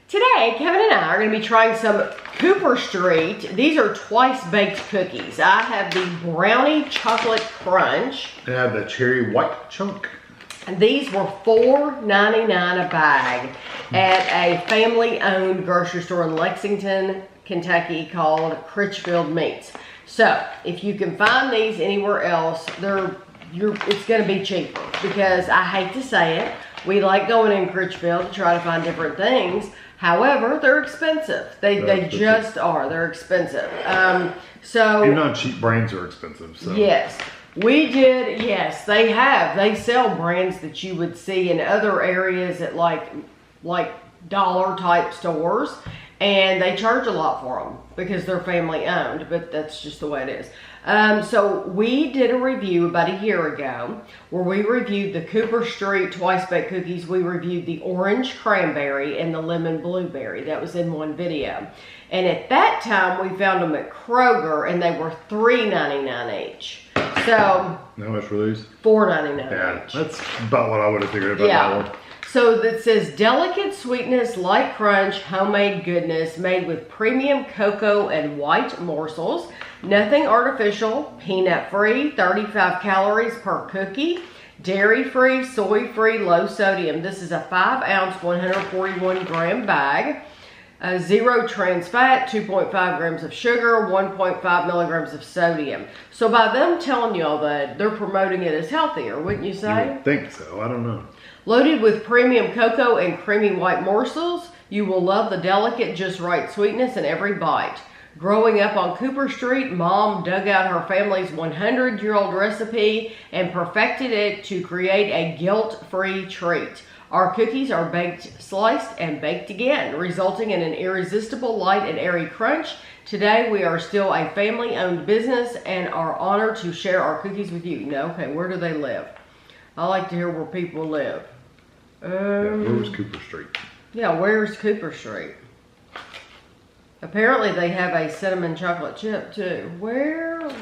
Today, Kevin and I are going to be trying some Cooper Street. These are twice baked cookies. I have the Brownie Chocolate Crunch. And I have the Cherry White Chunk. And these were $4.99 a bag at a family-owned grocery store in Lexington, Kentucky called Critchfield Meats. So, if you can find these anywhere else, it's going to be cheaper because I hate to say it, we like going in Critchfield to try to find different things. However, they're expensive. They just are. They're expensive. Even on cheap brands are expensive. So. Yes. We did, yes, they have. They sell brands that you would see in other areas at like dollar type stores, and they charge a lot for them because they're family owned, but that's just the way it is. So we did a review about a year ago where we reviewed the Cooper Street twice baked cookies. We reviewed the orange cranberry and the lemon blueberry. That was in one video. And at that time we found them at Kroger and they were $3.99 each. So how much were these? $4.99 each. That's about what I would have figured about that one. So that says delicate sweetness, light crunch, homemade goodness, made with premium cocoa and white morsels. Nothing artificial, peanut free, 35 calories per cookie, dairy free, soy free, low sodium. This is a 5 ounce, 141 gram bag. Zero trans fat, 2.5 grams of sugar, 1.5 milligrams of sodium. So by them telling you all that, they're promoting it as healthier, wouldn't you say? You would think so. I don't know. Loaded with premium cocoa and creamy white morsels, you will love the delicate, just right sweetness in every bite. Growing up on Cooper Street, Mom dug out her family's 100-year-old recipe and perfected it to create a guilt-free treat. Our cookies are baked, sliced, and baked again, resulting in an irresistible light and airy crunch. Today, we are still a family-owned business and are honored to share our cookies with you. No, okay, where do they live? I like to hear where people live. Where was Cooper Street? Yeah, where's Cooper Street? Apparently, they have a cinnamon chocolate chip too. Where's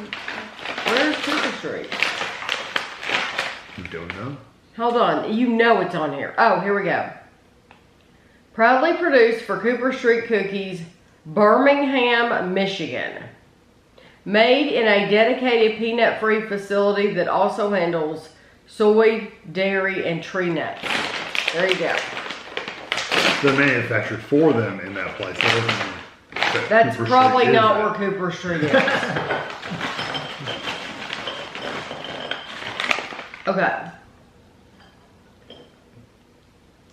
Cooper Street? You don't know? Hold on, you know it's on here. Oh, here we go. Proudly produced for Cooper Street Cookies, Birmingham, Michigan. Made in a dedicated peanut-free facility that also handles soy, dairy, and tree nuts. There you go. They're manufactured for them in that place. That's probably not where Cooper Street is. Okay.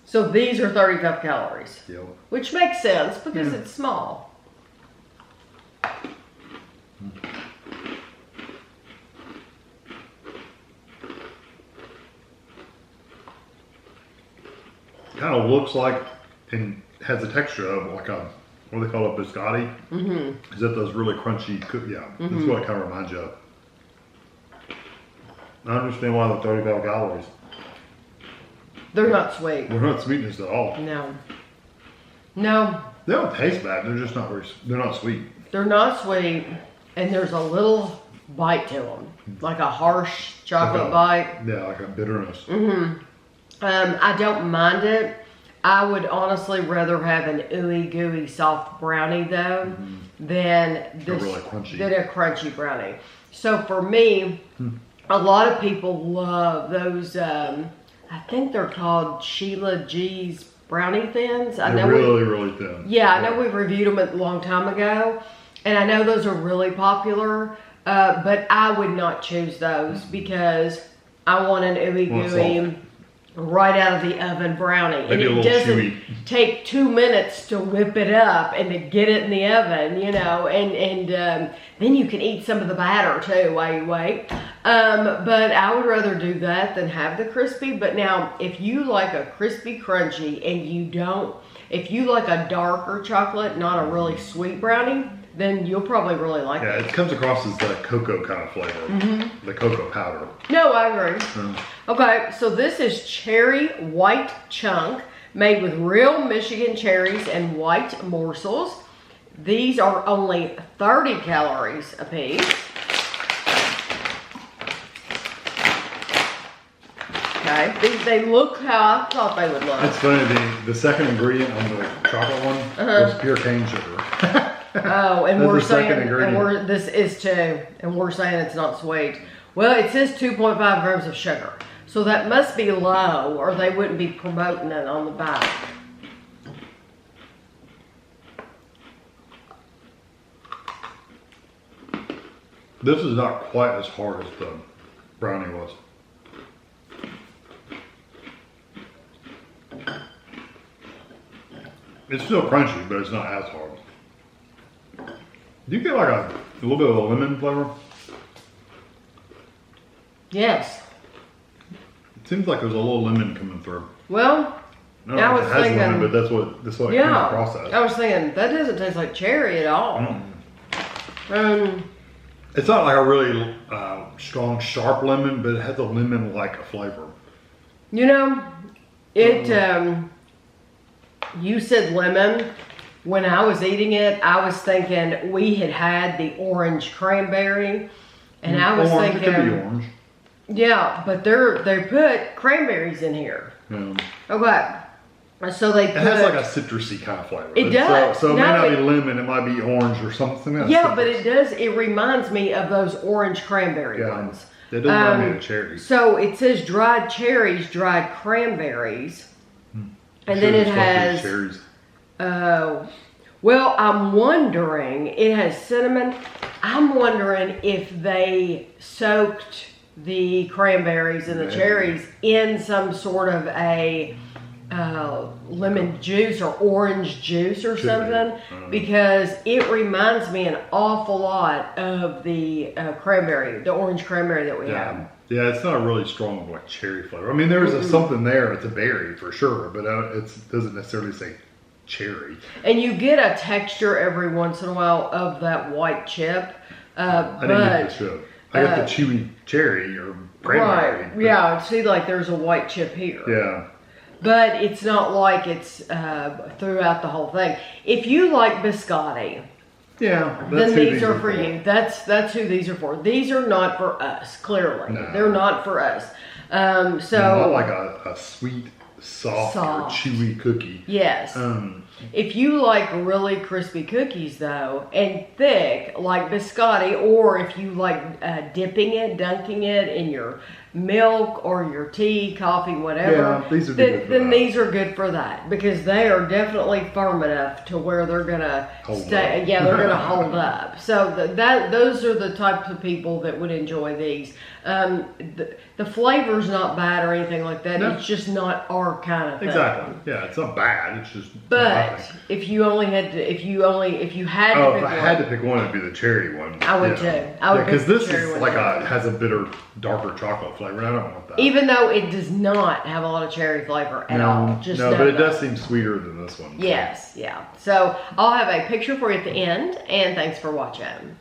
So these are 35 calories. Yep. Which makes sense because it's small. Kind of looks like and has a texture of like a, what do they call it, biscotti? Mm-hmm. Is that those really crunchy cookies? Yeah, that's what it kind of reminds you of. I understand why they're 35 calories. They're not sweet. They're not sweetness at all. No. No. They don't taste bad. They're just not they're not sweet. They're not sweet, and there's a little bite to them, like a harsh chocolate bite. Yeah, like a bitterness. Mm-hmm. I don't mind it. I would honestly rather have an ooey gooey soft brownie though than this, really crunchy. than a crunchy brownie. So for me, a lot of people love those. I think they're called Sheila G's brownie thins. They're really thin. Yeah, I know we reviewed them a long time ago, and I know those are really popular. But I would not choose those because I want an ooey gooey right out of the oven brownie. Maybe and it doesn't take 2 minutes to whip it up and to get it in the oven, you know, and then you can eat some of the batter too while you wait. But I would rather do that than have the crispy. But now, if you like a crispy crunchy and if you like a darker chocolate, not a really sweet brownie, then you'll probably really like it. Yeah, it comes across as the cocoa kind of flavor, the cocoa powder. No, I agree. Okay, so this is Cherry White Chunk, made with real Michigan cherries and white morsels. These are only 30 calories a piece. Okay, Okay. They look how I thought they would look. It's funny, the second ingredient on the chocolate one was pure cane sugar. Oh, and That's we're the second saying, ingredient. this is too, and we're saying it's not sweet. Well, it says 2.5 grams of sugar. So that must be low, or they wouldn't be promoting it on the back. This is not quite as hard as the brownie was. It's still crunchy, but it's not as hard. Do you get like a little bit of a lemon flavor? Yes. It seems like there's a little lemon coming through. Well, I don't know if it has lemon, but that's what it comes across as. I was thinking, that doesn't taste like cherry at all. It's not like a really strong, sharp lemon, but it has a lemon-like flavor. You know, you said lemon. When I was eating it, I was thinking we had the orange cranberry. And I was thinking, it could be orange. Yeah, but they put cranberries in here. Yeah. Okay. So they put... It has like a citrusy kind of flavor. It does. So it may not be lemon, it might be orange or something else. Yeah, but it does. It reminds me of those orange cranberry ones. It doesn't remind me of cherries. So it says dried cherries, dried cranberries. And then it has... cherries. Well, I'm wondering, it has cinnamon. I'm wondering if they soaked the cranberries and the cherries in some sort of a lemon juice or orange juice or something, because it reminds me an awful lot of the cranberry, the orange cranberry that we have. Yeah, it's not a really strong like cherry flavor. I mean, there's something there. It's a berry for sure, but it doesn't necessarily say cherry. And you get a texture every once in a while of that white chip. I didn't get the chip. I got the chewy cherry or cranberry. Right. Yeah, see, like there's a white chip here. Yeah. But it's not like it's throughout the whole thing. If you like biscotti, then these are for you. That's who these are for. These are not for us, clearly. No. They're not for us. Not like a sweet, soft, or chewy cookie. Yes. If you like really crispy cookies, though, and thick, like biscotti, or if you like dunking it in your milk or your tea, coffee, whatever, these are good for that. These are good for that, because they are definitely firm enough to where they're gonna stay. Yeah, they're gonna hold up. So those are the types of people that would enjoy these. The flavor's not bad or anything like that. No. It's just not our kind of thing. Exactly. Yeah, it's not bad. It's just. But if you had to pick one, it'd be the cherry one. I would too. I would because this is like has a bitter, darker chocolate flavor. And I don't want that. Even though it does not have a lot of cherry flavor at all. But it does seem sweeter than this one. Yes. Yeah. So I'll have a picture for you at the end. And thanks for watching.